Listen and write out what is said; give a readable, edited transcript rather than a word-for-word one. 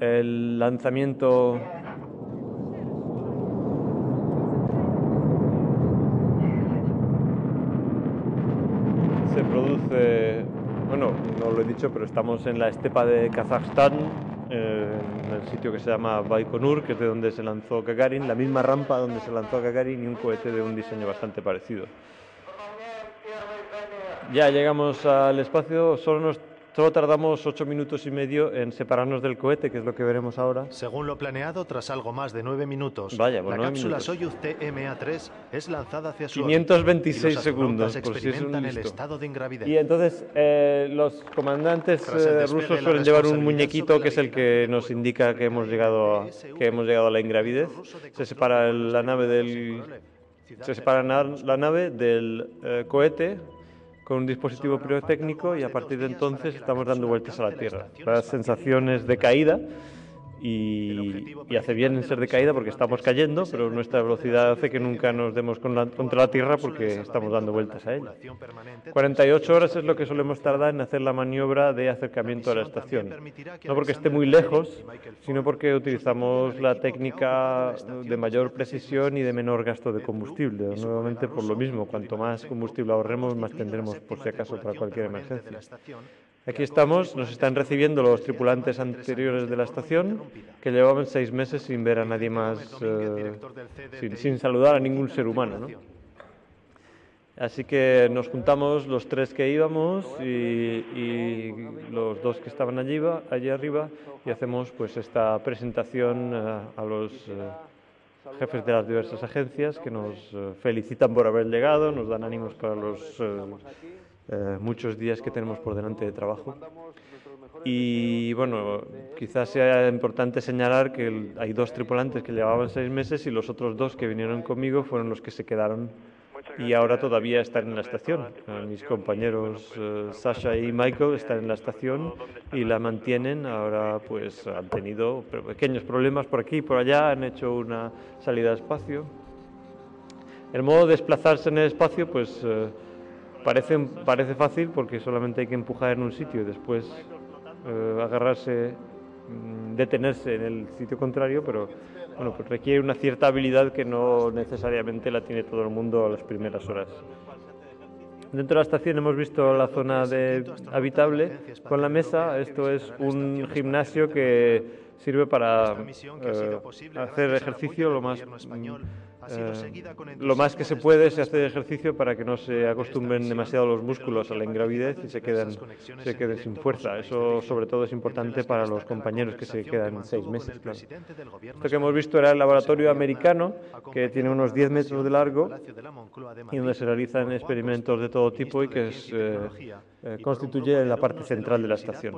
El lanzamiento se produce, bueno, no lo he dicho, pero estamos en la estepa de Kazajstán, en el sitio que se llama Baikonur, que es de donde se lanzó Gagarin, la misma rampa donde se lanzó Gagarin y un cohete de un diseño bastante parecido. Ya llegamos al espacio, solo tardamos 8 minutos y medio en separarnos del cohete, que es lo que veremos ahora. Según lo planeado, tras algo más de 9 minutos, Vaya, pues la 9 cápsula minutos. Soyuz TMA-3 es lanzada hacia su 526 órbita, y los segundos, astronautas por si es un experimentan el listo. estado de ingravidez. Y entonces los comandantes Tras el despegue, rusos la suelen llevar un responsabilidad muñequito sobre que es el la que vigilancia nos del indica vuelo que hemos llegado a la ingravidez. Se separa la nave del cohete con un dispositivo pirotécnico y a partir de entonces estamos dando vueltas a la Tierra. Las sensaciones de caída y hace bien en ser de caída porque estamos cayendo, pero nuestra velocidad hace que nunca nos demos contra la Tierra porque estamos dando vueltas a ella. 48 horas es lo que solemos tardar en hacer la maniobra de acercamiento a la estación. No porque esté muy lejos, sino porque utilizamos la técnica de mayor precisión y de menor gasto de combustible. Nuevamente por lo mismo, cuanto más combustible ahorremos, más tendremos por si acaso para cualquier emergencia. Aquí estamos, nos están recibiendo los tripulantes anteriores de la estación, que llevaban 6 meses sin ver a nadie más, sin saludar a ningún ser humano, ¿no? Así que nos juntamos los 3 que íbamos y los 2 que estaban allí arriba y hacemos pues esta presentación a los jefes de las diversas agencias que nos felicitan por haber llegado, nos dan ánimos para los muchos días que tenemos por delante de trabajo. Y bueno, quizás sea importante señalar que hay 2 tripulantes que llevaban 6 meses y los otros 2 que vinieron conmigo fueron los que se quedaron y ahora todavía están en la estación. Mis compañeros Sasha y Michael están en la estación y la mantienen. Ahora pues han tenido pequeños problemas por aquí y por allá, han hecho una salida al espacio. El modo de desplazarse en el espacio pues parece fácil porque solamente hay que empujar en un sitio y después agarrarse, detenerse en el sitio contrario, pero bueno, pues requiere una cierta habilidad que no necesariamente la tiene todo el mundo a las primeras horas. Dentro de la estación hemos visto la zona habitable con la mesa. Esto es un gimnasio que sirve para hacer ejercicio lo más que se puede. Se hace ejercicio para que no se acostumbren demasiado los músculos a la ingravidez y se queden sin fuerza. Eso sobre todo es importante para los compañeros que se quedan 6 meses. Claro. Esto que hemos visto era el laboratorio americano, que tiene unos 10 metros de largo y donde se realizan experimentos de todo tipo y que constituye la parte central de la estación.